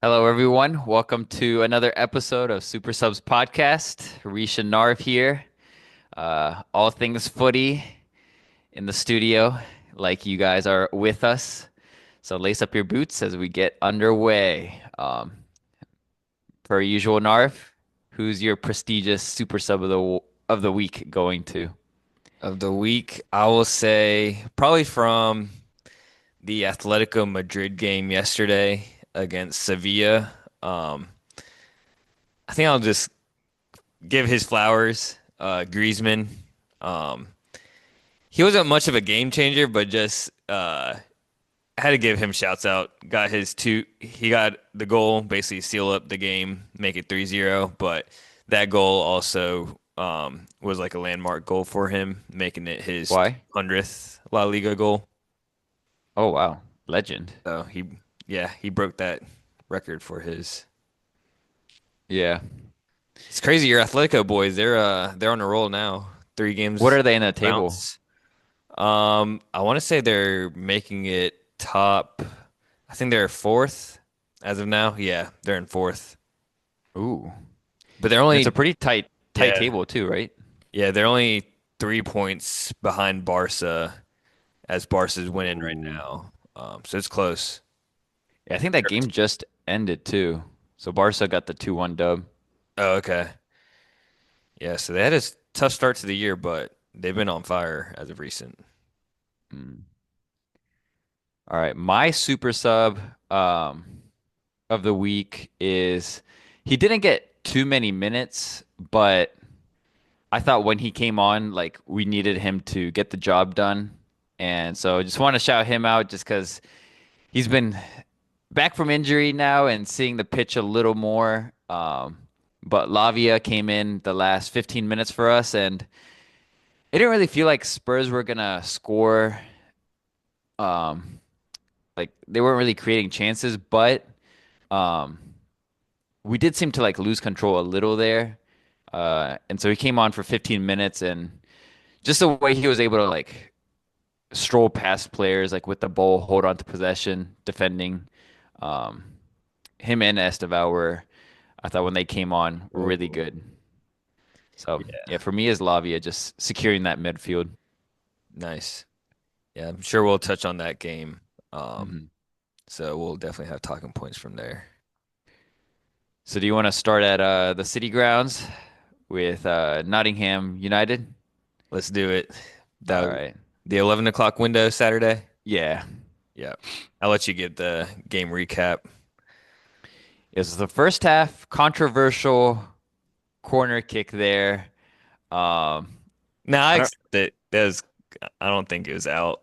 Hello, everyone. Welcome to another episode of Super Subs Podcast. Harish and Narv here. All things footy in the studio, like you guys are with us. So lace up your boots as we get underway. Per usual, Narv, who's your prestigious Super Sub of the week going to? Of the week, I will say probably from the Atletico Madrid game yesterday against Sevilla. Um, I think I'll just give his flowers. Griezmann. Um, he wasn't much of a game changer, but just had to give him shouts out. Got his two. He got the goal, basically seal up the game, make it 3-0. But that goal also was like a landmark goal for him, making it his Why? 100th La Liga goal. Oh, wow. Legend. So he broke that record for his. Yeah. It's crazy. Your Atletico boys, they're on a roll now. Three What games are they in the table? bounce. I want to say they're making it top. I think they're fourth as of now. Yeah, they're in fourth. Ooh. But they're And it's a only pretty tight yeah table too, right? yeah they're only 3 points behind Barca as Barca's winning right Ooh. now. So it's close. Yeah, I think that game just ended too. So Barca got the 2-1 dub. Oh, okay. Yeah, so they had a tough start to the year, but they've been on fire as of recent. Mm. All right, my super sub of the week is he didn't get too many minutes, but I thought when he came on, like we needed him to get the job done. And so I just want to shout him out just because he's been back from injury now and seeing the pitch a little more. But Lavia came in the last 15 minutes for us, and it didn't really feel like Spurs were gonna score. Um, like they weren't really creating chances, but um, we did seem to like lose control a little there. And so he came on for 15 minutes, and just the way he was able to like stroll past players, like with the ball, hold on to possession, defending. Um, him and Esteval were, I thought when they came on, were really Oh, good. So yeah, yeah, for me is Lavia just securing that midfield. nice. Yeah, I'm sure we'll touch on that game. Um, Mhm. so we'll definitely have talking points from there. So do you want to start at the City grounds with Nottingham United? Let's do it. All That right. the 11 o'clock window Saturday. Yeah. Yeah, I'll let you get the game recap. It was the first half controversial corner kick there. Um, No, I I don't, accept it. I don't think it was out.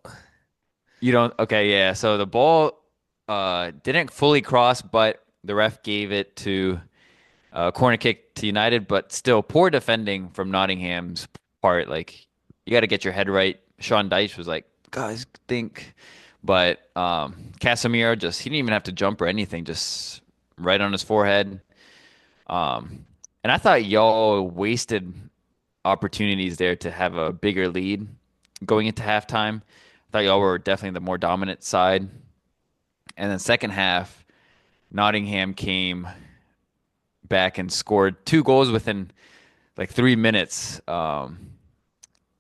you don't, okay, yeah. So the ball didn't fully cross, but the ref gave it to corner kick to United, but still poor defending from Nottingham's part. Like you got to get your head right. Sean Dyche was like, guys, think, but Casemiro just he didn't even have to jump or anything, just right on his forehead. And I thought y'all wasted opportunities there to have a bigger lead going into halftime. I thought y'all were definitely the more dominant side. And then second half, Nottingham came back and scored two goals within like 3 minutes.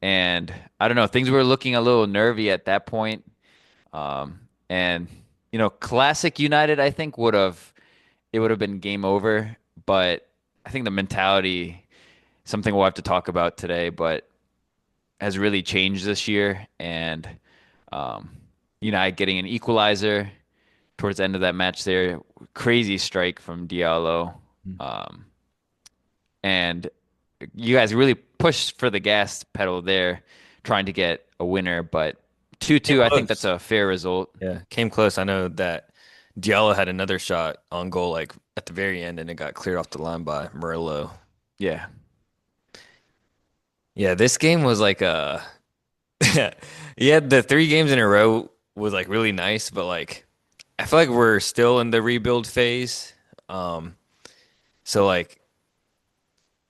And I don't know, things were looking a little nervy at that point. And classic United, I think it would have been game over. But I think the mentality, something we'll have to talk about today, but has really changed this year. And um, United getting an equalizer towards the end of that match there, crazy strike from Diallo. Um, and you guys really pushed for the gas pedal there, trying to get a winner. But Came 2-2, I think that's close. a fair result. Yeah, came close. I know that Diallo had another shot on goal like at the very end, and it got cleared off the line by Murillo. Yeah. Yeah, this game was like yeah, the three games in a row was like really nice, but like I feel like we're still in the rebuild phase. Um, so like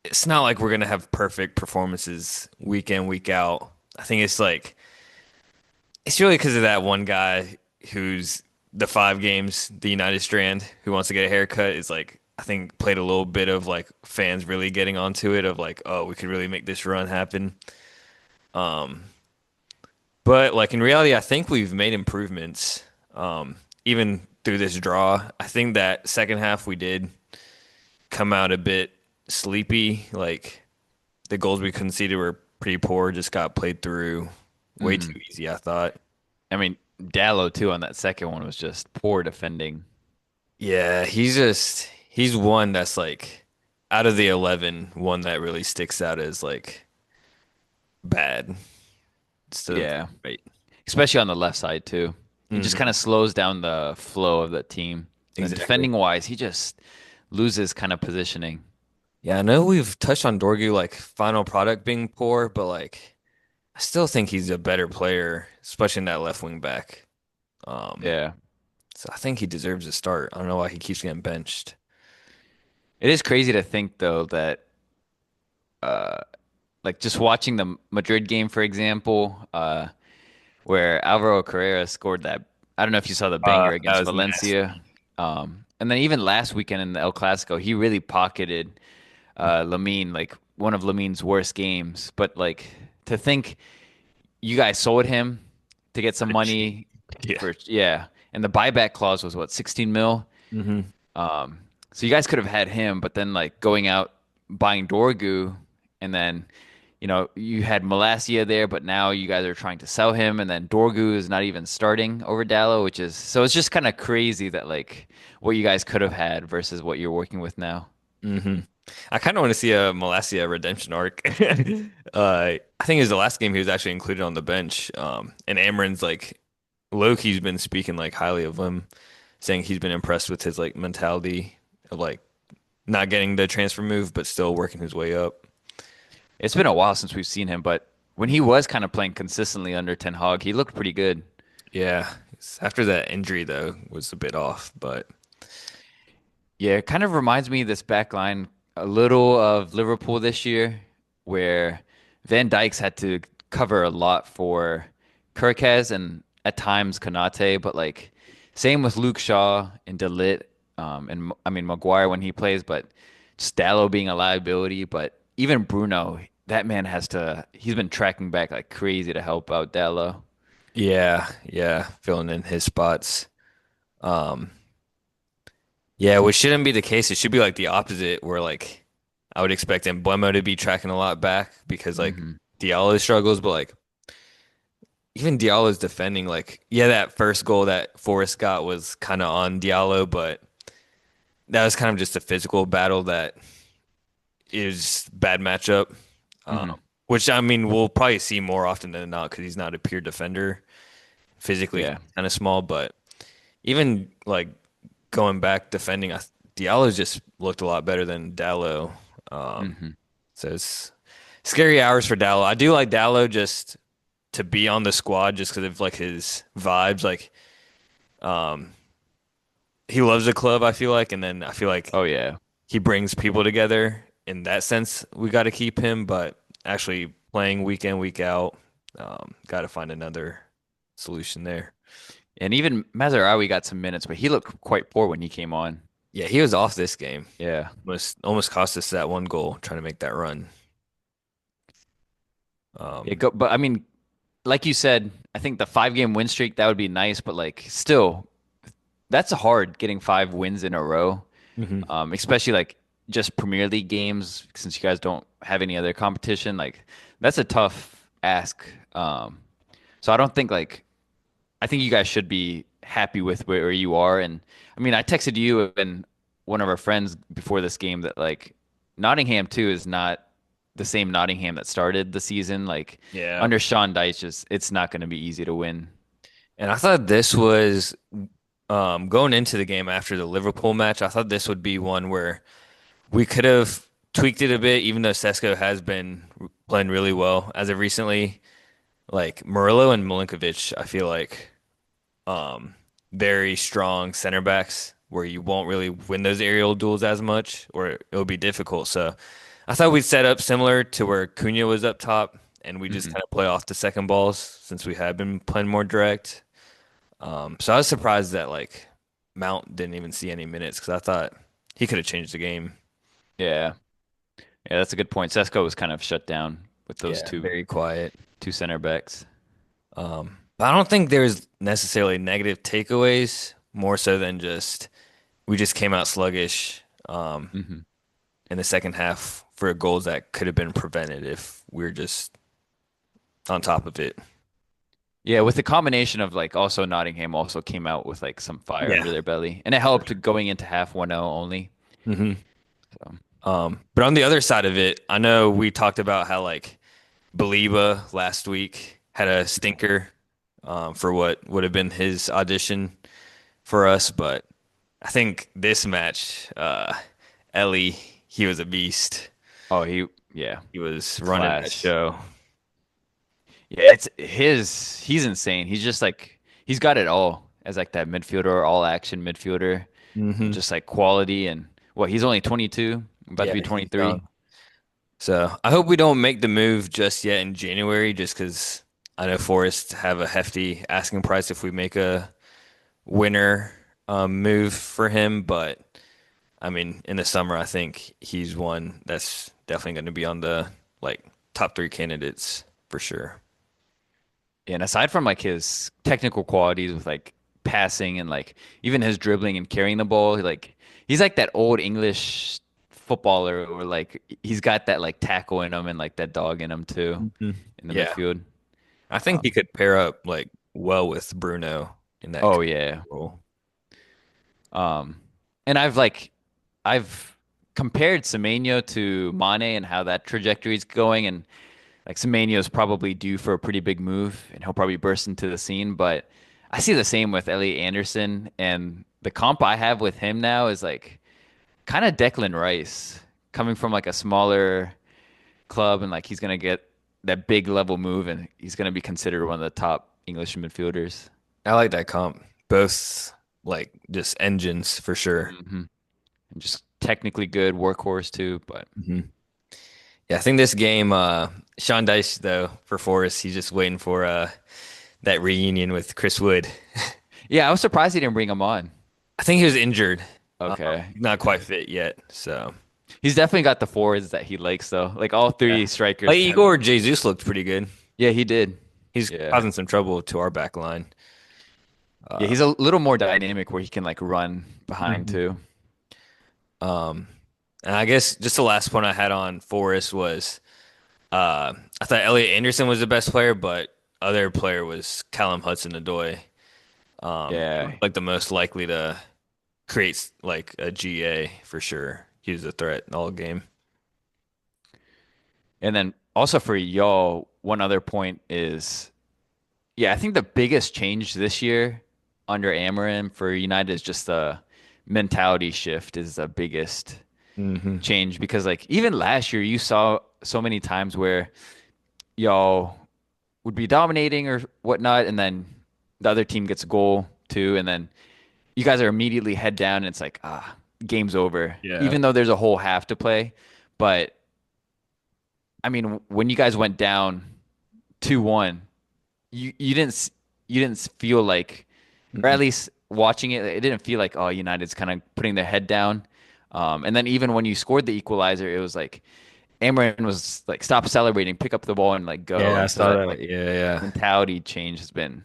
it's not like we're gonna have perfect performances week in, week out. I think it's like it's really because of that one guy who's the 5 games, the United Strand who wants to get a haircut is like I think played a little bit of like fans really getting onto it of like, oh, we could really make this run happen. Um, but like in reality, I think we've made improvements. Even through this draw, I think that second half we did come out a bit sleepy. Like the goals we conceded were pretty poor, just got played through way too Mm. easy, I thought. I mean, Dallo too on that second one was just poor defending. Yeah, he's one that's like out of the 11, one that really sticks out as like bad instead of Yeah, great. especially on the left side too. He just kind Hmm. of slows down the flow of the team. And then Exactly. defending wise, he just loses kind of positioning. Yeah, I know we've touched on Dorgu like final product being poor, but like I still think he's a better player, especially in that left wing back. Um, Yeah. so I think he deserves a start. I don't know why he keeps getting benched. It is crazy to think though that like just watching the Madrid game, for example, where Alvaro Carrera scored that. I don't know if you saw the banger That against was Valencia. nasty. And then even last weekend in the El Clasico, he really pocketed Lamine, like one of Lamine's worst games. But like to think you guys sold him to get some What a cheat. money Yeah. for, yeah. And the buyback clause was what, 16 mil? Hmm. So you guys could have had him, but then like going out buying Dorgu, and then you had Malacia there, but now you guys are trying to sell him, and then Dorgu is not even starting over Dallo, which is so it's just kind of crazy that like what you guys could have had versus what you're working with now. Hmm. I kind of want to see a Malassia redemption arc. I think it was the last game he was actually included on the bench. And Amarin's like low-key's been speaking like highly of him, saying he's been impressed with his like mentality of like not getting the transfer move, but still working his way up. It's been a while since we've seen him, but when he was kind of playing consistently under Ten Hag, he looked pretty good. Yeah. After that injury though was a bit off, but Yeah, it kind of reminds me of this back line a little of Liverpool this year, where Van Dijk's had to cover a lot for Kirkez and at times Konate, but like same with Luke Shaw and De Ligt, and I mean Maguire when he plays, but just Dallo being a liability. But even Bruno, that man he's been tracking back like crazy to help out Dallo. yeah, filling in his spots. Um, yeah, which shouldn't be the case. It should be like the opposite, where like I would expect Emblemo to be tracking a lot back because like Hmm. Diallo struggles, but like even Diallo's defending, like yeah, that first goal that Forrest got was kind of on Diallo, but that was kind of just a physical battle that is bad matchup. Um, Hmm. which I mean we'll probably see more often than not because he's not a pure defender, physically Yeah. kind of small, but even like going back defending, Diallo's just looked a lot better than Dallo. Um, Hmm. so it's scary hours for Dallo. I do like Dallo just to be on the squad just because of like his vibes. Like um, he loves the club, I feel like, and then I feel like Oh yeah. he brings people together. In that sense, we got to keep him, but actually playing week in, week out, got to find another solution there. And even Mazarawi got some minutes, but he looked quite poor when he came on. Yeah, he was off this game. Yeah. Almost cost us that one goal trying to make that run. Yeah, Um, but I mean, like you said, I think the 5 game win streak that would be nice, but like still, that's hard getting 5 wins in a row. mhm. Especially like just Premier League games since you guys don't have any other competition. Like that's a tough ask. So I don't think like I think you guys should be happy with where you are. And I mean, I texted you and one of our friends before this game that like Nottingham too is not the same Nottingham that started the season. Like Yeah. under Sean Dyche, just it's not going to be easy to win. And I thought this was going into the game after the Liverpool match. I thought this would be one where we could have tweaked it a bit, even though Sesko has been playing really well as of recently. Like Murillo and Milinkovic, I feel like um, very strong center backs where you won't really win those aerial duels as much, or it'll be difficult. So I thought we'd set up similar to where Cunha was up top, and we just Hmm. kind of play off the second balls since we had been playing more direct. So I was surprised that like Mount didn't even see any minutes because I thought he could have changed the game. Yeah. Yeah, that's a good point. Sesko was kind of shut down with those Yeah, two very quiet. two center backs. But I don't think there's necessarily negative takeaways, more so than just we just came out sluggish Hmm. in the second half for goals that could have been prevented if we are just on top of it. Yeah, with the combination of like also Nottingham also came out with like some fire Yeah. under their belly, and it helped going into half 1-0 only. hmm So, But on the other side of it, I know we talked about how like Baliba last week had a stinker for what would have been his audition for us, but I think this match, Ellie, he was a beast. oh, yeah, He was running that class. show. Yeah, he's insane. He's just like he's got it all as like that midfielder, all action midfielder, and hmm just like quality and what he's only 22, about to Yeah, be he's 23. young. So I hope we don't make the move just yet in January, just because I know Forest have a hefty asking price if we make a winner move for him. But I mean, in the summer, I think he's one that's definitely going to be on the like top three candidates for sure. And aside from like his technical qualities with like passing and like even his dribbling and carrying the ball, like he's like that old English footballer or like he's got that like tackle in him and like that dog in him too Mhm. in the Yeah, midfield. I think he could pair up like well with Bruno in that Oh yeah. role. Um, and I've compared Semenyo to Mane and how that trajectory is going, and like Semenyo is probably due for a pretty big move, and he'll probably burst into the scene. But I see the same with Elliot Anderson, and the comp I have with him now is like kind of Declan Rice, coming from like a smaller club, and like he's gonna get that big level move, and he's gonna be considered one of the top English midfielders. I like that comp. Both like just engines for sure. Hmm. And just technically good workhorse too, but. hmm Yeah, I think this game, Sean Dyche though for Forrest, he's just waiting for that reunion with Chris Wood. Yeah, I was surprised he didn't bring him on. I think he was injured. Okay. He's not quite Okay. fit yet. So He's definitely got the forwards that he likes though. Like all yeah, three like strikers have. Igor Jesus looked pretty good. Yeah, he did. He's Yeah. causing some trouble to our back line. Yeah, Uh, he's a little more dynamic where he can like run behind mhm. too. um, and I guess just the last point I had on Forrest was I thought Elliot Anderson was the best player, but other player was Callum Hudson-Odoi. He Yeah. looked like the most likely to create like a GA for sure. He was a threat all game. And then also for y'all, one other point is, yeah, I think the biggest change this year under Amarim for United is just the mentality shift is the biggest hmm change because like even last year you saw so many times where y'all would be dominating or whatnot, and then the other team gets a goal too, and then you guys are immediately head down, and it's like game's over, Yeah. even though there's a whole half to play. But I mean, when you guys went down 2-1, you didn't feel like, or at Mm-mm. least watching it, it didn't feel like United's kind of putting their head down. And then even when you scored the equalizer, it was like Amarin was like, stop celebrating, pick up the ball and like go. Yeah, I And so saw that that. like Yeah, yeah. mentality change has been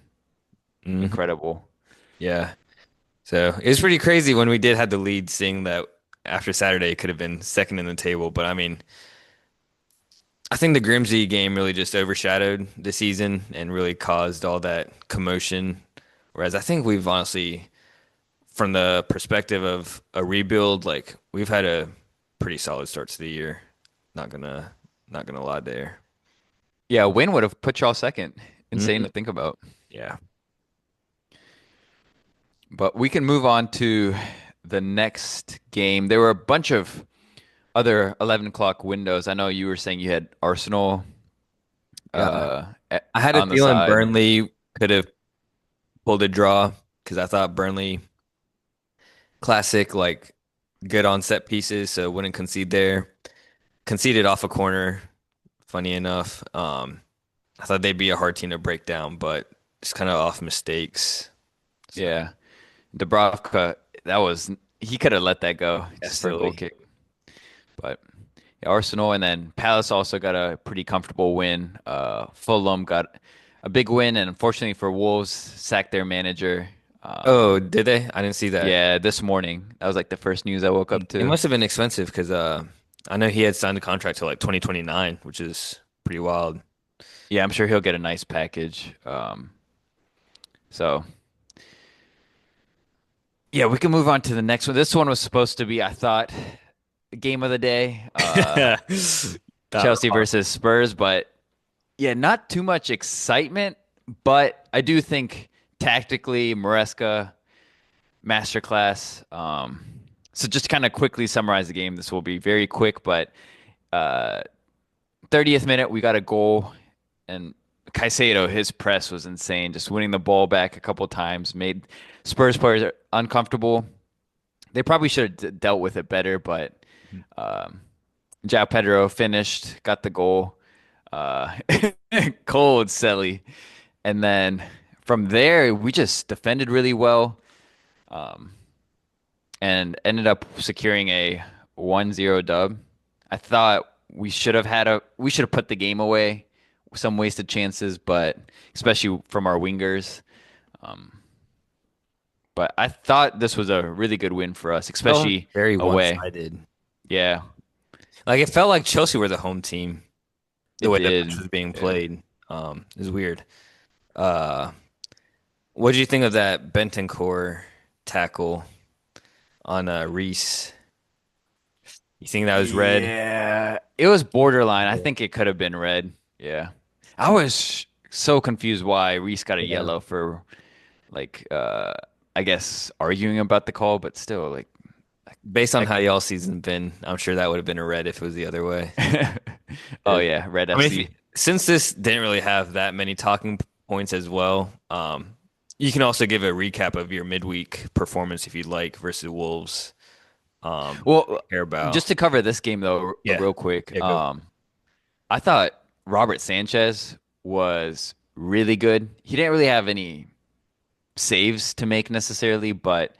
hmm incredible. Yeah. So it was pretty crazy when we did have the lead, seeing that after Saturday it could have been second in the table. But I mean, I think the Grimsby game really just overshadowed the season and really caused all that commotion. Whereas I think we've honestly, from the perspective of a rebuild, like we've had a pretty solid start to the year. Not gonna, not gonna lie there. Yeah, a win would have put y'all second. Insane Mhm. to think about. Yeah. But we can move on to the next game. There were a bunch of other 11 o'clock windows. I know you were saying you had Arsenal Yeah. uh, I had a on the feeling side. Burnley could have pulled a draw because I thought Burnley classic, like good on set pieces, so wouldn't concede there. Conceded off a corner, funny enough. I thought they'd be a hard team to break down, but just kind of off mistakes. So Yeah. Dubravka, that was he could have let that go that's just for a goal silly. kick. But yeah, Arsenal and then Palace also got a pretty comfortable win. Fulham got a big win, and unfortunately for Wolves, sacked their manager. Oh, did they? I didn't see that. Yeah, this morning. That was like the first news I woke up It to. must have been expensive because I know he had signed a contract till like 2029, which is pretty wild. Yeah, I'm sure he'll get a nice package. So yeah, we can move on to the next one. This one was supposed to be, I thought, the game of the day. Not Chelsea wrong. versus Spurs, but yeah, not too much excitement, but I do think tactically Maresca masterclass. So just kind of quickly summarize the game. This will be very quick, but uh, 30th minute we got a goal, and Caicedo, his press was insane. Just winning the ball back a couple times made Spurs players uncomfortable. They probably should have dealt with it better, but um, João Pedro finished, got the goal. Uh, cold Selly. And then from there, we just defended really well, um, and ended up securing a 1-0 dub. I thought we should have put the game away, some wasted chances, but especially from our wingers. Um, but I thought this was a really good win for us, Felt especially very away. one-sided. Yeah, Like it felt like Chelsea were the home team the it way the match did. was being Yeah. played. It was weird. Uh, what did you think of that Bentancur tackle on Reese? You think that was red? Yeah, it was borderline. I Yeah. think it could have been red. Yeah. I was so confused why Reese got a Yeah. yellow for like I guess arguing about the call, but still Based on like how y'all season been, I'm sure that would have been a red if it was the other way. oh 'Cause- yeah, Red I mean, FC. since this didn't really have that many talking points as well, you can also give a recap of your midweek performance if you'd like versus Wolves. Well, Care about. just to cover this game though, Yeah. real quick. Yeah, go. I thought Robert Sanchez was really good. He didn't really have any saves to make necessarily, but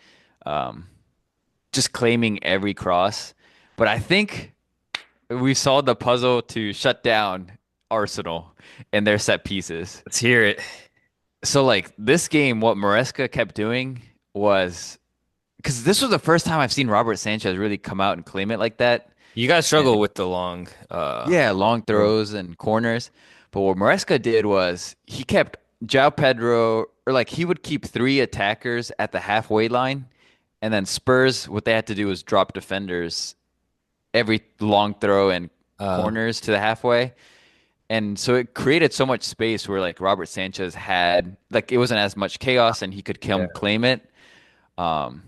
um just claiming every cross. But I think we solved the puzzle to shut down Arsenal and their set pieces. Let's hear it. So like this game, what Maresca kept doing was because this was the first time I've seen Robert Sanchez really come out and claim it like that. You guys And struggle with the long yeah, long throw. throws and corners. But what Maresca did was he kept João Pedro, or like he would keep three attackers at the halfway line. And then Spurs, what they had to do was drop defenders every long throw and Uh, corners to the halfway. And so it created so much space where like Robert Sanchez had like it wasn't as much chaos and he could come yeah. claim it. Um,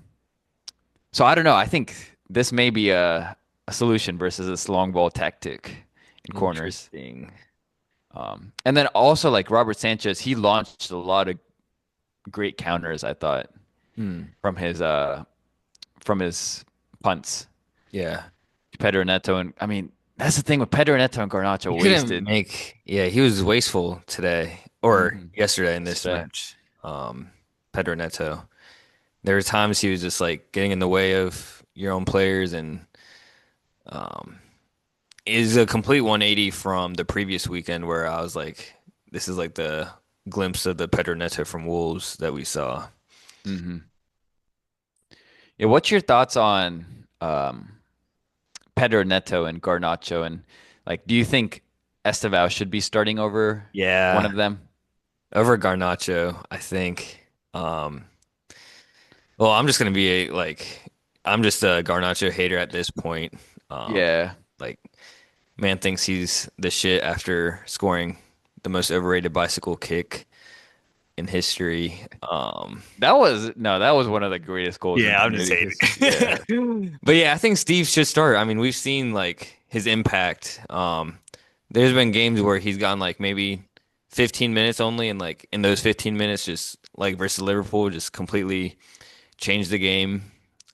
so I don't know. I think this may be a solution versus this long ball tactic in corners. Interesting. And then also like Robert Sanchez, he launched a lot of great counters, I thought, Hmm. from from his punts. Yeah. Pedro Neto and I mean that's the thing with Pedro Neto and Garnacho He couldn't wasted. make, yeah, he was wasteful today or Hmm. yesterday in this Yesterday. match. Pedro Neto. There were times he was just like getting in the way of your own players and um is a complete 180 from the previous weekend where I was like, this is like the glimpse of the Pedro Neto from Wolves that we saw. Hmm. Yeah, what's your thoughts on Pedro Neto and Garnacho and like do you think Estevao should be starting over one Yeah, of them? over Garnacho, I think. Um, well, I'm just gonna be I'm just a Garnacho hater at this point. Um, Yeah. like, man thinks he's the shit after scoring the most overrated bicycle kick in history. That was no, that was one of the greatest goals in Yeah, I'm Premier just League history. Yeah. hating. But yeah, I think Steve should start. I mean, we've seen like his impact. There's been games where he's gone like maybe 15 minutes only, and like in those 15 minutes, just like versus Liverpool, just completely changed the game.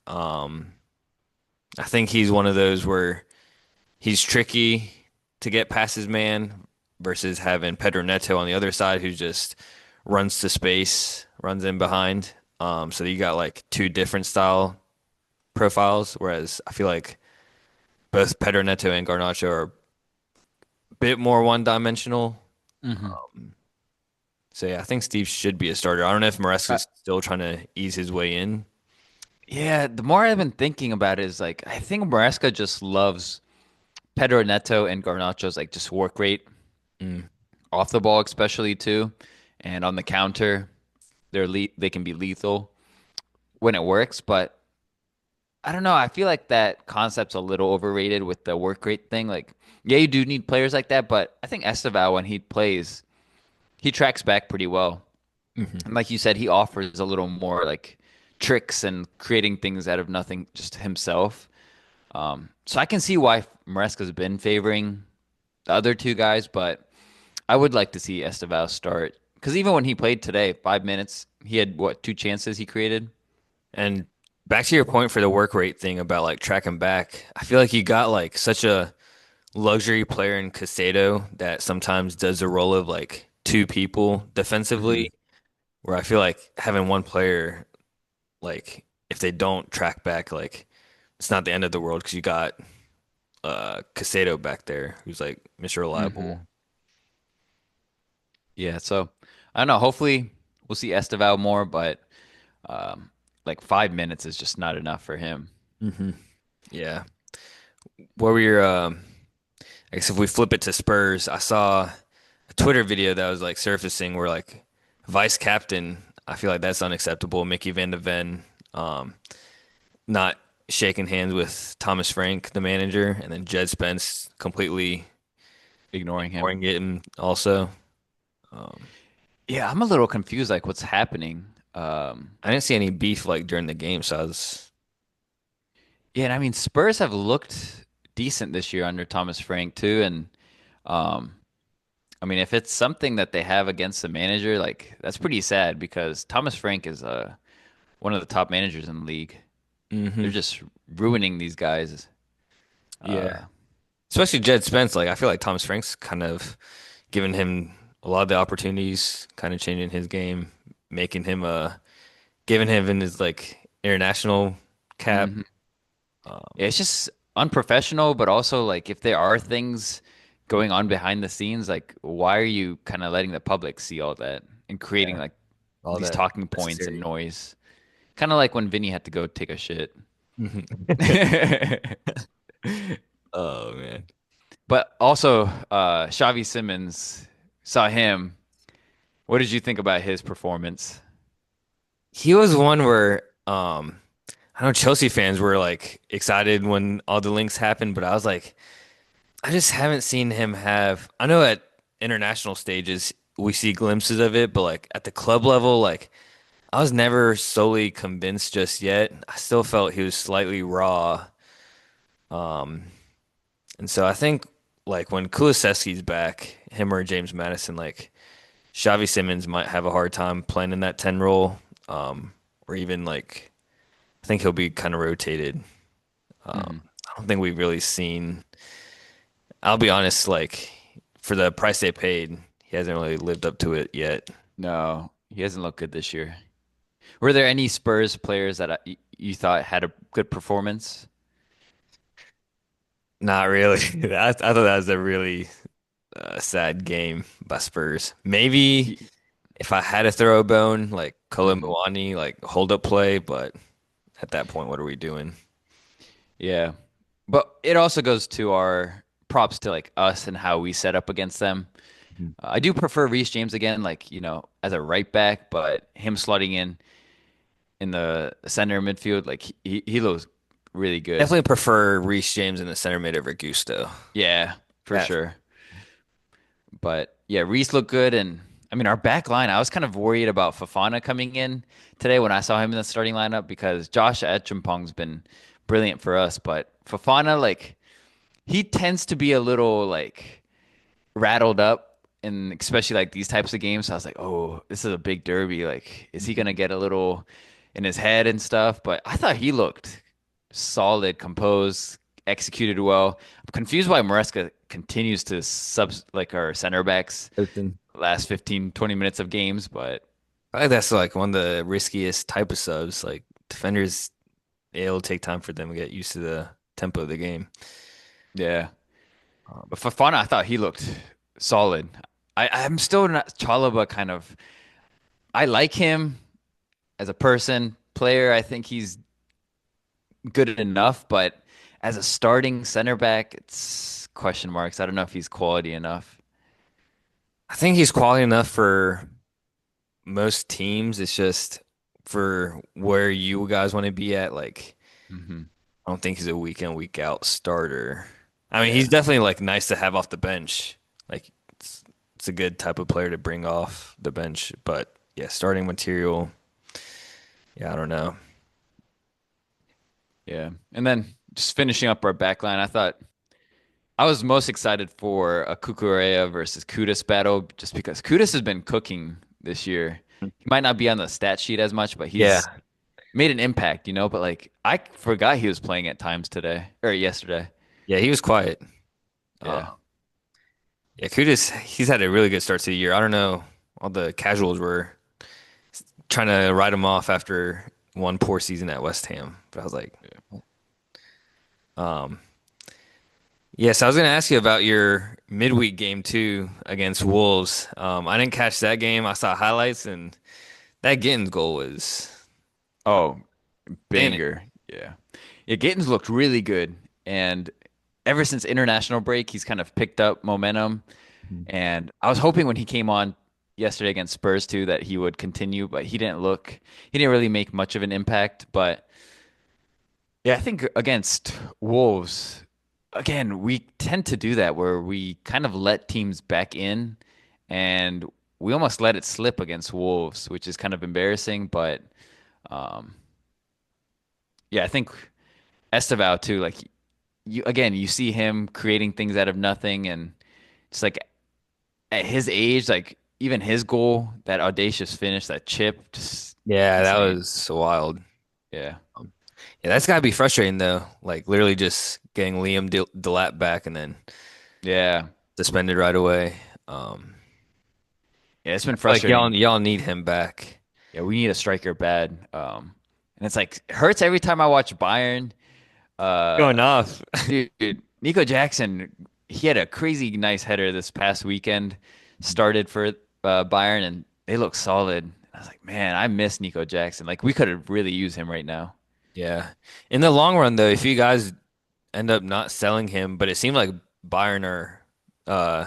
Um, I think he's one of those where he's tricky to get past his man versus having Pedro Neto on the other side who just runs to space, runs in behind. So you got like two different style profiles, whereas I feel like both Pedro Neto and Garnacho are a bit more one-dimensional. Hmm. So yeah, I think Steve should be a starter. I don't know if Uh, Maresca's still trying to ease his way in. yeah, the more I've been thinking about it is like I think Maresca just loves Pedro Neto and Garnacho's like just work rate Mm. off the ball, especially too, and on the counter, they can be lethal when it works. But I don't know. I feel like that concept's a little overrated with the work rate thing. Like, yeah, you do need players like that, but I think Esteval when he plays, he tracks back pretty well. Hmm. And like you said, he offers a little more like tricks and creating things out of nothing just himself. So I can see why Maresca's been favoring the other two guys, but I would like to see Esteval start because even when he played today, 5 minutes, he had what, two chances he created? And back to your point for the work rate thing about like tracking back, I feel like you got like such a luxury player in Casado that sometimes does the role of like two people Hmm. defensively, where I feel like having one player, like if they don't track back, like it's not the end of the world because you got Casado back there who's like Mr. Reliable. Hmm. Yeah, so I don't know. Hopefully, we'll see Esteval more, but um, like 5 minutes is just not enough for him. Hmm. Yeah. What were your I guess if we flip it to Spurs, I saw a Twitter video that was like surfacing where like vice captain, I feel like that's unacceptable. Mickey Van de Ven, um, not shaking hands with Thomas Frank, the manager, and then Jed Spence completely Ignoring him. ignoring it and also. Um, Yeah, I'm a little confused, like what's happening. I didn't see any beef like during the game, so I was Yeah, and I mean Spurs have looked decent this year under Thomas Frank too, and um, I mean if it's something that they have against the manager, like that's pretty sad because Thomas Frank is one of the top managers in the league. hmm They're just ruining these guys. yeah. Uh, Especially Jed Spence, like I feel like Thomas Frank's kind of giving him a lot of the opportunities, kind of changing his game, making him giving him in his like international cap. mhm. Um, Yeah, it's just unprofessional, but also like if there are things going on behind the scenes, like why are you kind of letting the public see all that and creating yeah, like all these that talking points and necessary. noise? Kind of like when Vinny had to go take a shit. Mhm. Oh man. But also, Xavi Simmons saw him. What did you think about his performance? He was one where I know Chelsea fans were like excited when all the links happened, but I was like, I just haven't seen him have. I know at international stages we see glimpses of it, but like at the club level, like I was never solely convinced just yet. I still felt he was slightly raw. And so I think like when Kulusevski's back, him or James Madison, like Xavi Simmons might have a hard time playing in that 10 role. Or even like I think he'll be kind of rotated. Hmm. I don't think we've really seen. I'll be honest, like for the price they paid, he hasn't really lived up to it yet. No, he hasn't looked good this year. Were there any Spurs players that you thought had a good performance? Not really. I thought that was a really sad game by Spurs. Maybe if I had to throw a bone, like Mm-hmm. Kolo like hold up play, but at that point, what are we doing? Yeah. But it also goes to our props to like us and how we set up against them. Mhm. I do prefer Reece James again, like, as a right back, but him slotting in the center midfield, like he looks really good. Definitely prefer Reece James in the center mid over Gusto. Yeah, for That sure. But yeah, Reece looked good. And I mean, our back line, I was kind of worried about Fafana coming in today when I saw him in the starting lineup because Josh Etchimpong's been brilliant for us. But Fafana, like, he tends to be a little like rattled up and especially like these types of games. So I was like, oh, this is a big derby. Like, is he gonna get a little in his head and stuff? But I thought he looked solid, composed, executed well. I'm confused why Maresca continues to sub like our center backs open. last 15, 20 minutes of games, but I think that's like one of the riskiest type of subs. Like defenders, it'll take time for them to get used to the tempo of the game. Yeah. Um, But Fafana, I thought he looked solid. I'm still not Chalaba kind of. I like him as a person, player. I think he's good enough, but as a starting center back, it's question marks. I don't know if he's quality enough. I think he's quality enough for most teams. It's just for where you guys want to be at. Like, Hmm. I don't think he's a week in, week out starter. I mean, he's Yeah. definitely like nice to have off the bench. Like, it's a good type of player to bring off the bench. But yeah, starting material, yeah, I don't know. Yeah. And then just finishing up our back line, I thought I was most excited for a Kukurea versus Kudus battle just because Kudus has been cooking this year. He might not be on the stat sheet as much, but he's Yeah. made an impact, you know? But like I forgot he was playing at times today or yesterday. Yeah, he was quiet. Uh, Yeah. yeah, Kudus, he's had a really good start to the year. I don't know. All the casuals were trying to write him off after one poor season at West Ham. But I was like, um, yes, I was going to ask you about your midweek game too against Wolves. I didn't catch that game. I saw highlights, and that Gittins goal was, Oh, dang it. banger. Yeah. Yeah, Gittins looked really good. And ever since international break, he's kind of picked up momentum. Mhm. And I was hoping when he came on yesterday against Spurs too that he would continue, but he didn't really make much of an impact. But yeah, I think against Wolves, again, we tend to do that where we kind of let teams back in and we almost let it slip against Wolves, which is kind of embarrassing. But um, yeah, I think Esteval too, like you see him creating things out of nothing and it's like at his age, like even his goal, that audacious finish, that chip, just Yeah, that insane. was wild. Yeah. Yeah, that's gotta be frustrating though. Like literally just getting Liam Delap back and then Yeah. suspended right away. Um, Yeah, it's been I feel like frustrating. y'all need him back. Yeah, we need a striker bad. And it's like it hurts every time I watch Bayern. Uh, Going off. dude, Nico Jackson, he had a crazy nice header this past weekend. Started for Bayern, and they look solid. I was like, man, I miss Nico Jackson. Like we could have really used him right now. Yeah. In the long run though, if you guys end up not selling him, but it seemed like Bayern are uh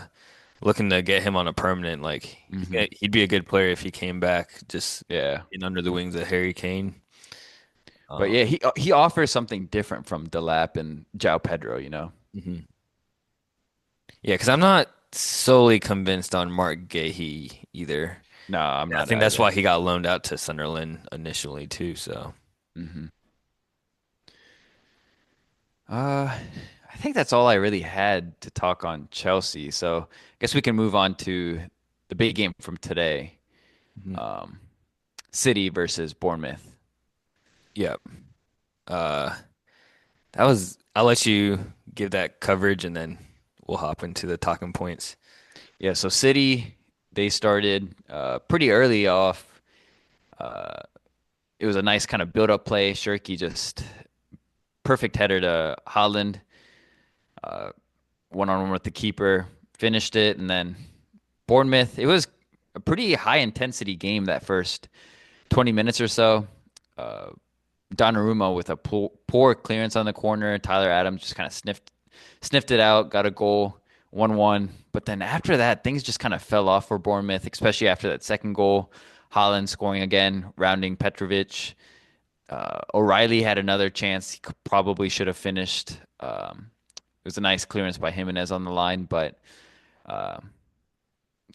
looking to get him on a permanent, like Hmm. he'd be a good player if he came back just Yeah, in under the wings of Harry Kane. but Um, yeah, he offers something different from Delap and João Pedro. You know? mhm. Yeah, because I'm not solely convinced on Mark Gahey either. No, I'm Yeah, I not think that's why either. he got loaned out to Sunderland initially too. So Hmm. I think that's all I really had to talk on Chelsea. So I guess we can move on to the big game from today. mhm. Um, City versus Bournemouth. Yeah. Uh, that was. I'll let you give that coverage, and then we'll hop into the talking points. Yeah, so City, they started pretty early off. Uh, it was a nice kind of build-up play. Cherki just perfect header to Haaland, one-on-one with the keeper, finished it, and then Bournemouth. It was a pretty high-intensity game that first 20 minutes or so. Donnarumma with a poor clearance on the corner. Tyler Adams just kind of sniffed it out, got a goal, 1-1. But then after that, things just kind of fell off for Bournemouth, especially after that second goal. Haaland scoring again, rounding Petrovic. O'Reilly had another chance. He probably should have finished. It was a nice clearance by Jimenez on the line, but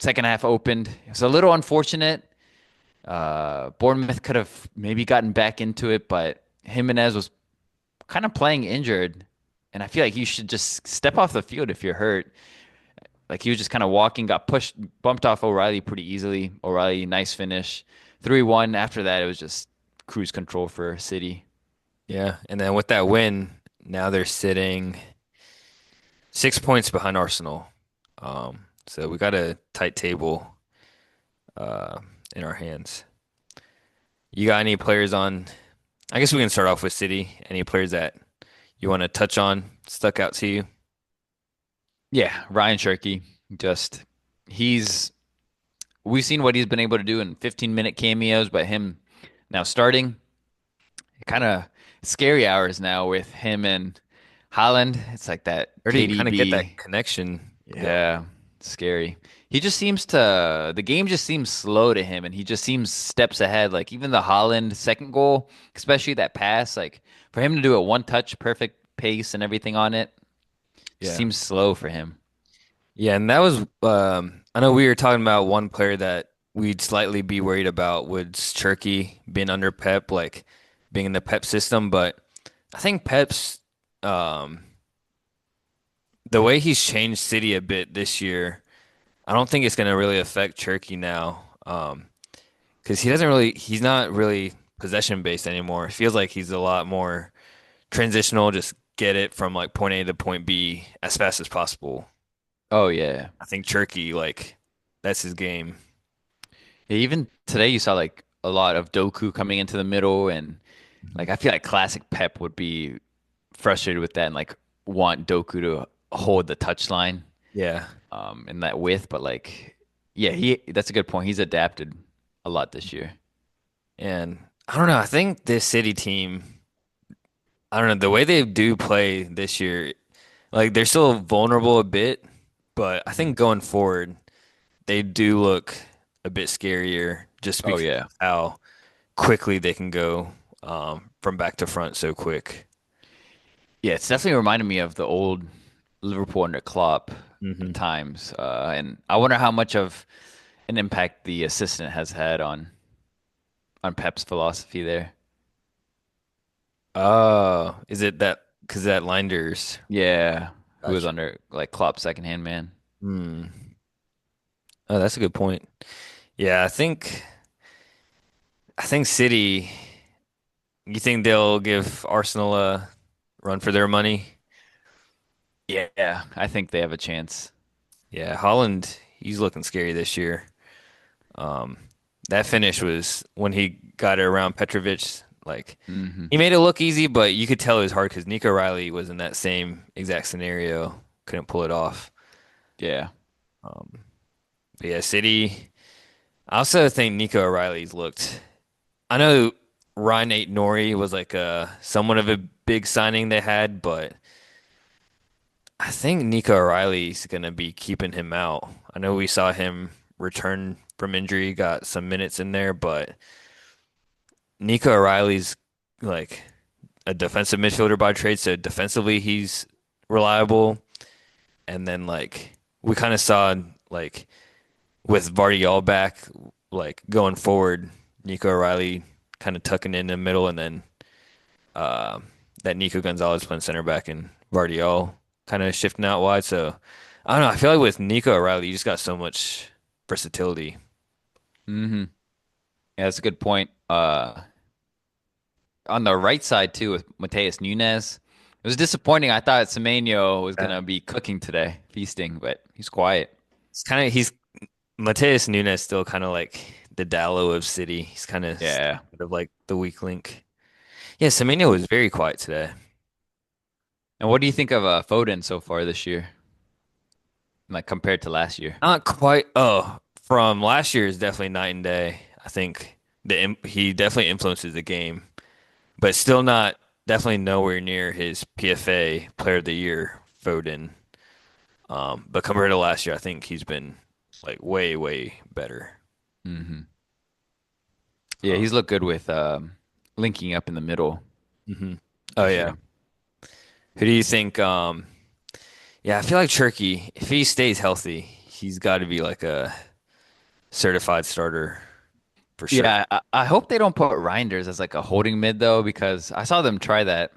second half opened. It was a little unfortunate. Bournemouth could have maybe gotten back into it, but Jimenez was kind of playing injured, and I feel like you should just step off the field if you're hurt. Like he was just kind of walking, got pushed, bumped off O'Reilly pretty easily. O'Reilly, nice finish. 3-1. After that, it was just cruise control for City. Yeah, and then with that win, now they're sitting 6 points behind Arsenal. So we got a tight table uh, in our hands. You got any players on? I guess we can start off with City. Any players that you want to touch on stuck out to you? Yeah, Ryan Cherki. Just he's we've seen what he's been able to do in 15-minute cameos, but him now starting kind of scary hours now with him and Haaland. It's like that Already kind of get that KDB. connection going. Yeah, scary. He just seems to the game just seems slow to him and he just seems steps ahead. Like even the Haaland second goal, especially that pass, like for him to do it one touch, perfect pace and everything on it, just Yeah. seems slow for him. Yeah, and that was I know we were talking about one player that we'd slightly be worried about was Cherky being under Pep, like being in the Pep system, but I think Pep's um the way he's changed City a bit this year, I don't think it's gonna really affect Cherky now. Because he's not really possession based anymore. It feels like he's a lot more transitional, just get it from like point A to point B as fast as possible. Oh yeah. I think Cherky, like, that's his game. Yeah, even today you saw like a lot of Doku coming into the middle and like I feel like classic Pep would be frustrated with that and like want Doku to hold the touchline Yeah. in that width, but like yeah, he that's a good point. He's adapted a lot this year. And I don't know. I think this City team, I don't know, the way they do play this year, like they're still vulnerable a bit, but I think going forward, they do look a bit scarier just Oh because yeah. of how quickly they can go from back to front so quick. Yeah, it's definitely reminded me of the old Liverpool under Klopp Hmm. times. And I wonder how much of an impact the assistant has had on Pep's philosophy there. Oh, is it that because that Linders? Yeah, who was Gotcha. under like Klopp's second-hand man. Hmm. Oh, that's a good point. Yeah, I think City. You think they'll give Arsenal a run for their money? Yeah, I think they have a chance. Yeah, Holland, he's looking scary this year. Um, that finish was when he got it around Petrovic. Like Hmm. he made it look easy, but you could tell it was hard because Nico Riley was in that same exact scenario, couldn't pull it off. Yeah. Um, but yeah, City. I also think Nico O'Reilly's looked. I know Ryan Nate Nori was like a somewhat of a big signing they had, but I think Nico O'Reilly's gonna be keeping him out. I know we saw him return from injury, got some minutes in there, but Nico O'Reilly's like a defensive midfielder by trade, so defensively he's reliable. And then like we kind of saw like with Vardy back, like going forward, Nico O'Reilly kind of tucking in the middle, and then uh, that Nico Gonzalez playing center back and Vardy kind of shifting out wide. So I don't know. I feel like with Nico O'Reilly, you just got so much versatility. Hmm. Yeah, that's a good point. On the right side too with Mateus Nunes. It was disappointing. I thought Semenyo was Yeah. gonna be cooking today, feasting, but he's quiet. He's Mateus Nunes still kind of like the Dallo of City. He's Yeah. kind of like the weak link. Yeah, Semenyo was very quiet today. And what do you think of Foden so far this year, like compared to last year? Not quite. Oh, from last year is definitely night and day. I think he definitely influences the game, but still not definitely nowhere near his PFA Player of the Year Foden. But compared to last year, I think he's been like way better. Hmm. Yeah, Um, he's looked good with linking up in the middle hmm. Oh this yeah. year. Who do you think? Yeah, I feel like Cherky, if he stays healthy, he's got to be like a certified starter for sure. Yeah, I hope they don't put Reinders as like a holding mid though, because I saw them try that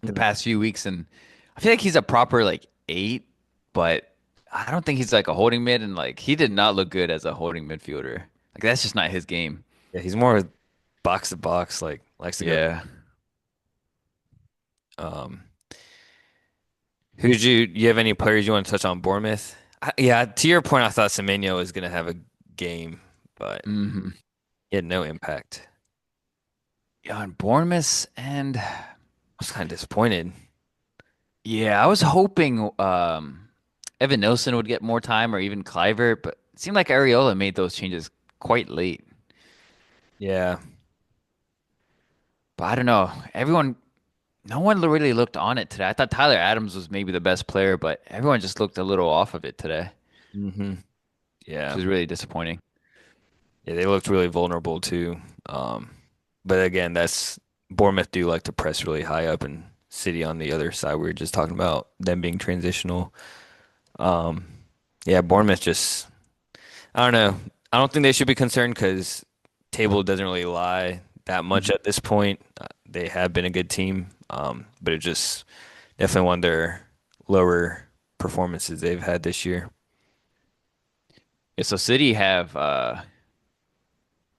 the Mm. past few weeks, and I feel like he's a proper like eight, but I don't think he's like a holding mid, and like he did not look good as a holding midfielder. Like that's just not his game. Yeah, he's more box to box, like likes to go. Yeah. Um, you have any players you want to touch on Bournemouth? Yeah, to your point, I thought Semenyo was gonna have a game, but Hmm. he had no impact. on Bournemouth, and was kind of disappointed. yeah, I was hoping Evan Nilsson would get more time or even Clivert, but it seemed like Areola made those changes quite late. Yeah. But I don't know. No one really looked on it today. I thought Tyler Adams was maybe the best player, but everyone just looked a little off of it today, hmm which Yeah. is really disappointing. Yeah, they looked really vulnerable too. Um, but again, that's Bournemouth do like to press really high up and City on the other side. We were just talking about them being transitional. Um, yeah, Bournemouth just I don't know. I don't think they should be concerned because table doesn't really lie that much Mhm. at this point. They have been a good team, but it just definitely one of their lower performances they've had this year. Yeah, so City have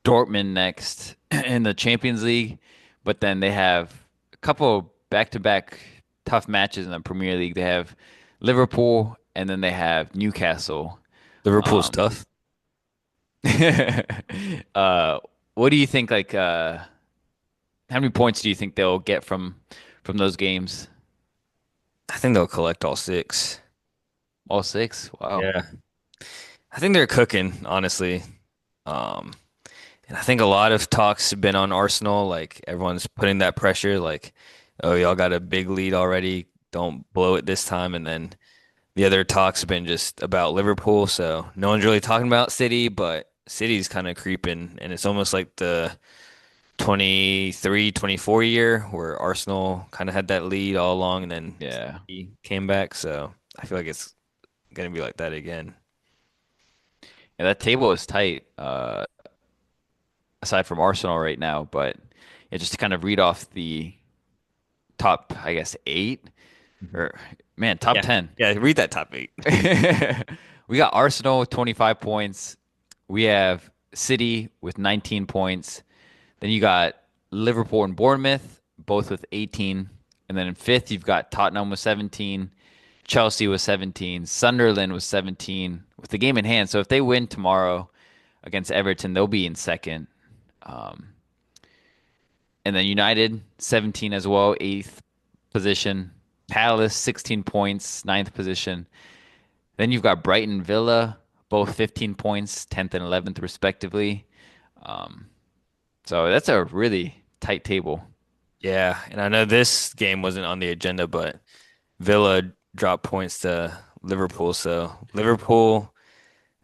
Dortmund next in the Champions League, but then they have a couple back-to-back tough matches in the Premier League. They have Liverpool and then they have Newcastle. Liverpool's Um, tough. uh, what do you think? How many points do you think they'll get from those games? I think they'll collect all six. All six? Wow. Yeah. I think they're cooking, honestly. Um, and I think a lot of talks have been on Arsenal. Like everyone's putting that pressure, like, oh, y'all got a big lead already. Don't blow it this time. And then the other talks have been just about Liverpool. So no one's really talking about City, but City's kind of creeping. And it's almost like the 23, 24 year where Arsenal kind of had that lead all along and then Yeah. City came back. So I feel like it's going to be like that again. Yeah, that table is tight, aside from Arsenal right now, but yeah, just to kind of read off the top, I guess, eight Mhm. or man, top Yeah. 10. Yeah. Read that top eight. We got Arsenal with 25 points. We have City with 19 points. Then you got Liverpool and Bournemouth, both with 18. And then in fifth, you've got Tottenham with 17, Chelsea with 17, Sunderland with 17, with the game in hand. So if they win tomorrow against Everton, they'll be in second. Um, and then United, 17 as well, eighth position. Palace, 16 points, ninth position. Then you've got Brighton, Villa, both 15 points, 10th and 11th respectively. Um, so that's a really tight table. Yeah. And I know this game wasn't on the agenda, but Villa dropped points to Liverpool. So Liverpool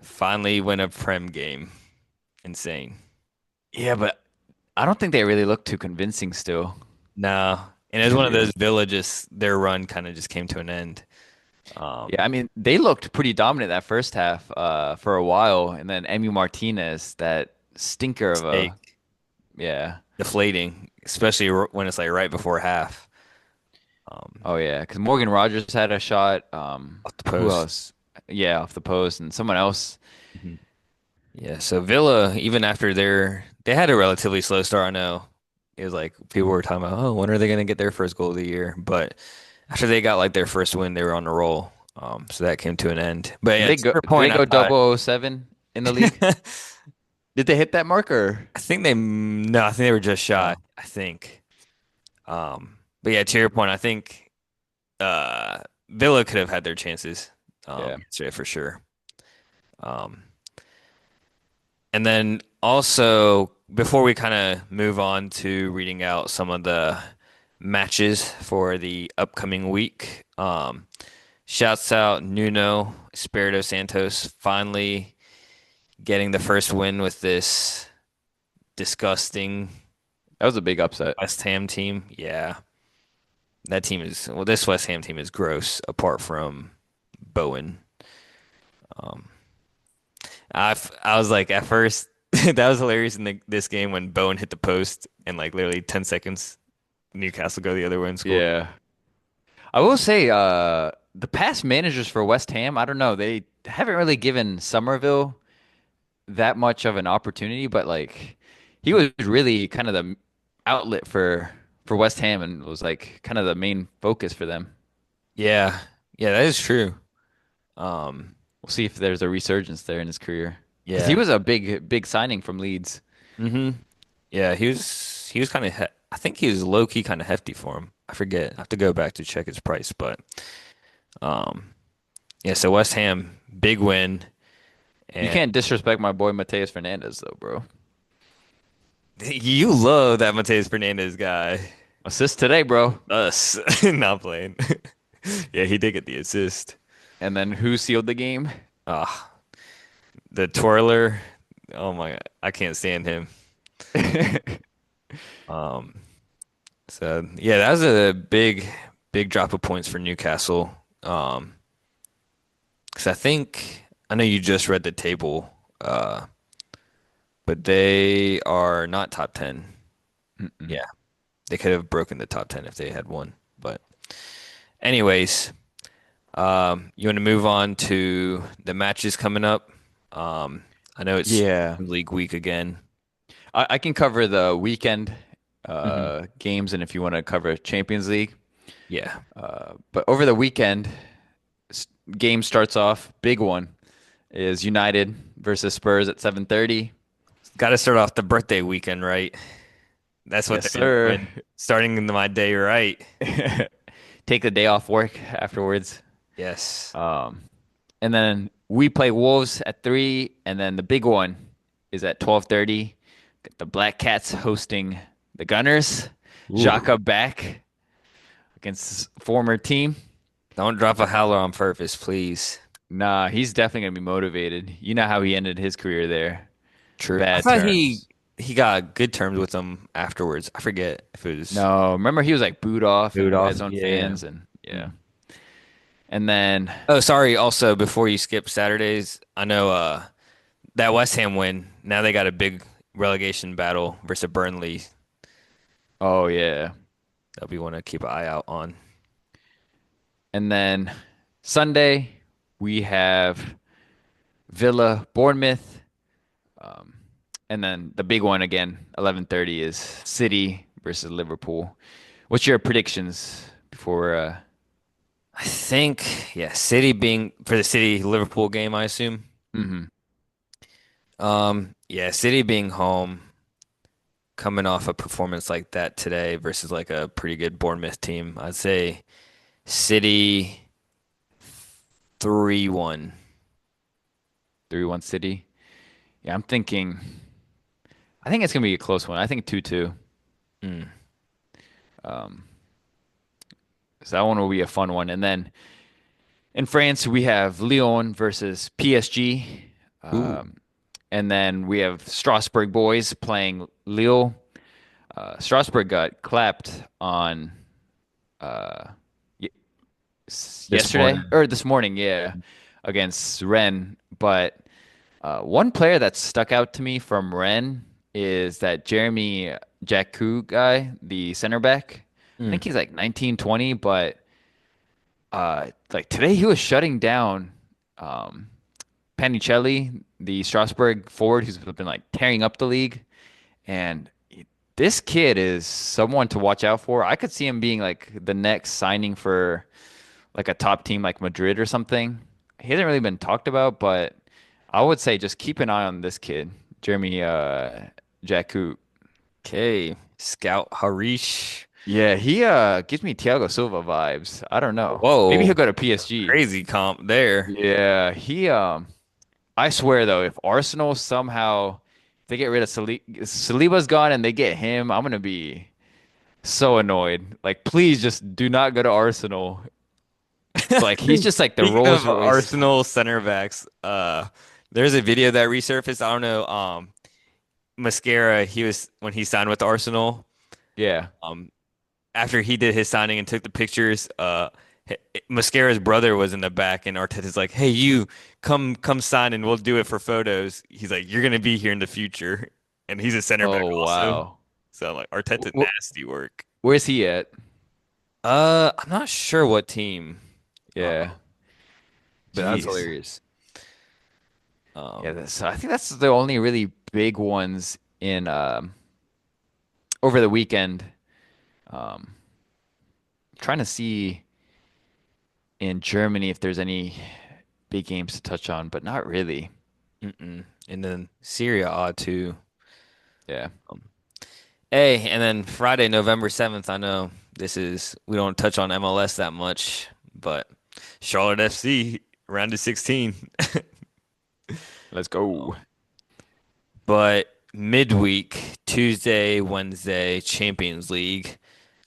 finally win a Prem game. Insane. Yeah, but I don't think they really look too convincing still. No. And it was one of those Villa just their run kind of just came to an end. Yeah, Um, I mean, they looked pretty dominant that first half for a while, and then Emi Martinez, that stinker of a mistake yeah. deflating, especially when it's like right before half. Um, Oh yeah, because Morgan Rogers had a shot. off the Who post. else? Yeah, off the post, and someone else. Mhm. Yeah, so Villa, even after they had a relatively slow start, I know it was like people were talking about, oh, when are they going to get their first goal of the year? But after they got like their first win, they were on a roll. So that came to an end. But Did yeah, they to go? your Did they point, I go thought 007 in the league? Did they hit that marker? I think they no, I think they were just shy. Oh, I think. But yeah, to your point, I think Villa could have had their chances yeah. yesterday for sure. Um, and then also before we kind of move on to reading out some of the matches for the upcoming week, shouts out Nuno Espirito Santos finally getting the first win with this disgusting That was a big upset. West Ham team. Yeah. That team is well, this West Ham team is gross apart from Bowen. Um, I was like at first that was hilarious in this game when Bowen hit the post and like literally 10 seconds Newcastle go the other way and score. Yeah. I will say, the past managers for West Ham, I don't know, they haven't really given Somerville that much of an opportunity, but like he was really kind of the outlet for West Ham and was like kind of the main focus for them. Yeah. Yeah, that is true. Um, We'll see if there's a resurgence there in his career because he yeah. was a big signing from Leeds. hmm Yeah, he was kind of I think he was low key kind of hefty for him. I forget. I have to go back to check his price, but um, yeah. So West Ham big win, You and can't disrespect my boy Mateus Fernandez though, bro. you love that Mateus Fernandez guy. Assist today, bro. Us not playing. Yeah, he did get the assist. And then who sealed the game? Ah, the twirler. Oh my God, I can't stand him. Um, so yeah, that was a big drop of points for Newcastle. Because I know you just read the table, but they are not top 10. Mm-mm. Yeah, they could have broken the top 10 if they had won. But anyways, you want to move on to the matches coming up? I know it's Yeah. league week again. I can cover the weekend Hmm. games, and if you want to cover Champions League. Yeah, But over the weekend, game starts off, big one is United versus Spurs at 7:30. got to start off the birthday weekend, right? That's what Yes, they're sir. doing. Starting my day right. Take the day off work afterwards. Yes. Um, and then we play Wolves at 3, and then the big one is at 12:30. The Black Cats hosting the Gunners. Ooh. Xhaka back against his former team. Don't drop a howler on purpose, please. Nah, he's definitely gonna be motivated. You know how he ended his career there. True. I Bad thought he terms. he got good terms with them afterwards. I forget if it was No, remember he was like booed off booed and by off. his own Yeah. fans and yeah. Mm. And then Oh, sorry. Also, before you skip Saturdays, I know that West Ham win. Now they got a big relegation battle versus Burnley oh yeah. that we want to keep an eye out on. And then Sunday we have Villa Bournemouth. Um, and then the big one again, 11:30 is City versus Liverpool. What's your predictions before I think, yeah, City being for the City Liverpool game, I assume. mhm. Yeah, City being home, coming off a performance like that today versus like a pretty good Bournemouth team, I'd say City 3-1. 3-1 City? Yeah, I think it's gonna be a close one. I think 2-2. Mm. Um, so that one will be a fun one. And then in France, we have Lyon versus PSG. Ooh, Um, and then we have Strasbourg boys playing Lille. Strasbourg got clapped on uh, this yesterday morning. or this morning, yeah, against Rennes. But one player that stuck out to me from Rennes is that Jeremy Jacku guy, the center back. I Mm. think he's like 19, 20, but like today he was shutting down um, Panicelli, the Strasbourg forward, who's been like tearing up the league. And this kid is someone to watch out for. I could see him being like the next signing for like a top team like Madrid or something. He hasn't really been talked about, but I would say just keep an eye on this kid, Jeremy Jacku. Okay, Scout Harish. Yeah, he gives me Thiago Silva vibes. I don't know. Maybe he'll Whoa, go to PSG. crazy comp there. Yeah, he I swear though, if Arsenal somehow they get rid of Saliba's gone and they get him, I'm gonna be so annoyed. Like, please just do not go to Arsenal. Like, he's just like the Speaking Rolls of Royce. Arsenal center backs, there's a video that resurfaced. I don't know, Mascara, he was when he signed with Arsenal. Yeah. Um, After he did his signing and took the pictures, Mascara's brother was in the back, and Arteta's like, "Hey, you come sign, and we'll do it for photos." He's like, "You're gonna be here in the future," and he's a center back Oh also. wow. So like Arteta Wh nasty work. Where's he at? I'm not sure what team, uh, Yeah. but that's Jeez. hilarious. Yeah, Um, so I think that's the only really big ones in over the weekend. Um, trying to see in Germany if there's any big games to touch on, but not really. mm-mm. And then Syria odd too. Yeah. Um, Hey, and then Friday, November 7th, I know we don't touch on MLS that much, but Charlotte FC, round of 16. Let's go. But midweek, Tuesday, Wednesday, Champions League.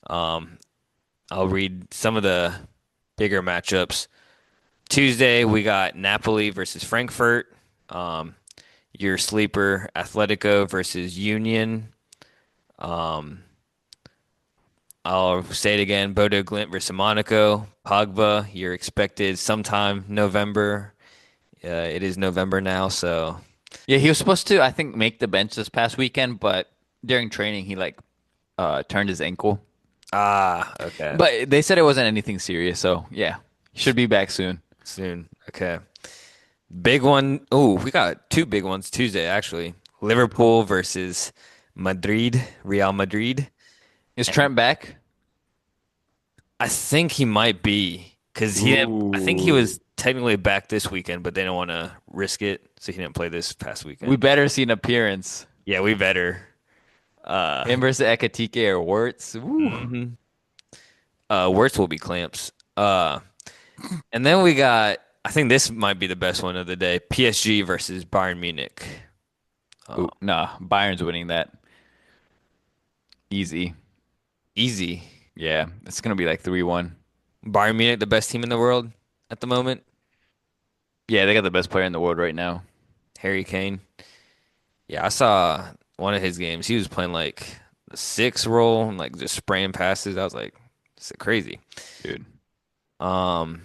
Um, I'll read some of the bigger matchups. Tuesday, we got Napoli versus Frankfurt. Um, your sleeper, Atletico versus Union. Um, I'll say it again, Bodo Glimt versus Monaco. Pogba, you're expected sometime November. It is November now, so Yeah, he was supposed to, I think, make the bench this past weekend, but during training he like turned his ankle. okay. But they said it wasn't anything serious, so yeah, he should be back soon. Soon. Okay. Big one. Oh, we got two big ones Tuesday, actually. Liverpool versus Madrid, Real Madrid. Is And Trent back? I think he might be because I think he Ooh. was technically back this weekend, but they don't want to risk it, so he didn't play this past We weekend. better see an appearance. Yeah, we better. Uh, Him versus Ekatike or Wirtz. Ooh. mhm. Worst will be clamps. And then we got, I think this might be the best one of the day, PSG versus Bayern Munich. Ooh. Nah, Bayern's winning that. Easy. Easy. Yeah, it's gonna be like 3-1. Bayern Munich, the best team in the world at the moment. Yeah, they got the best player in the world right now, Harry Kane. Yeah, I saw one of his games. He was playing like the six role and like just spraying passes. I was like, this is crazy. dude. Um,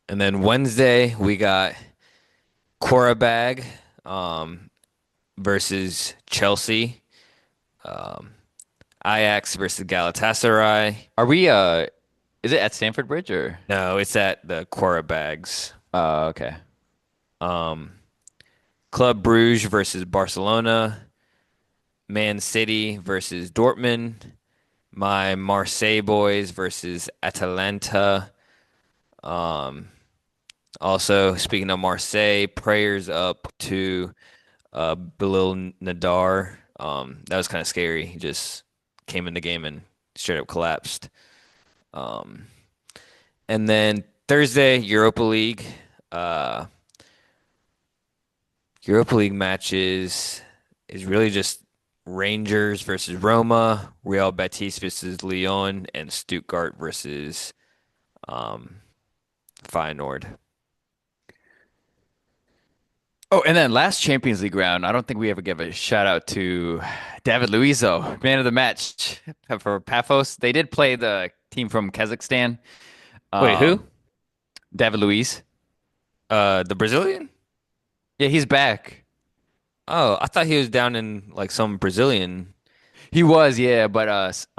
and then Wednesday we got Korabag versus Chelsea. Um, Ajax versus Galatasaray. Are we is it at Stamford Bridge or No, it's at the Korabags. okay. Um, Club Bruges versus Barcelona. Man City versus Dortmund. My Marseille boys versus Atalanta. Um, Also, speaking of Marseille, prayers up to Bilal Nadar. That was kind of scary. He just came in the game and straight up collapsed. Um, and then Thursday, Uh, Europa League matches is really just Rangers versus Roma, Real Betis versus Lyon, and Stuttgart versus um, Feyenoord. Oh, and then last Champions League round, I don't think we ever give a shout out to David Luizo, man of the match for Paphos. They did play the team from Kazakhstan. Wait, who? Um, David Luiz. The Brazilian? Yeah, he's back. Oh, I thought he was down in like some Brazilian. He was, yeah, but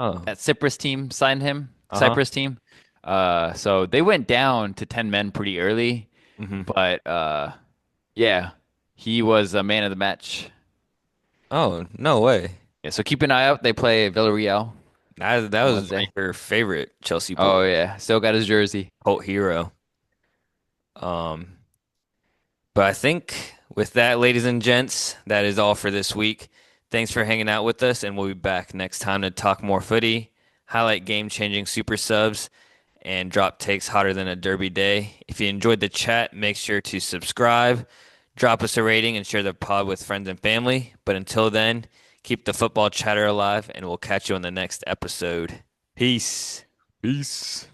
Oh, that Cyprus team signed him. uh-huh. Cyprus team. So they went down to 10 men pretty early, Hmm. but yeah, he was a man of the match. Oh, no way. Yeah, so keep an eye out. They play Villarreal That on was Wednesday. your favorite Chelsea boy, Oh yeah, still got his jersey. cult hero. Um, but I think with that, ladies and gents, that is all for this week. Thanks for hanging out with us, and we'll be back next time to talk more footy, highlight game-changing super subs, and drop takes hotter than a derby day. If you enjoyed the chat, make sure to subscribe, drop us a rating, and share the pod with friends and family. But until then, keep the football chatter alive, and we'll catch you on the next episode. Peace. Peace.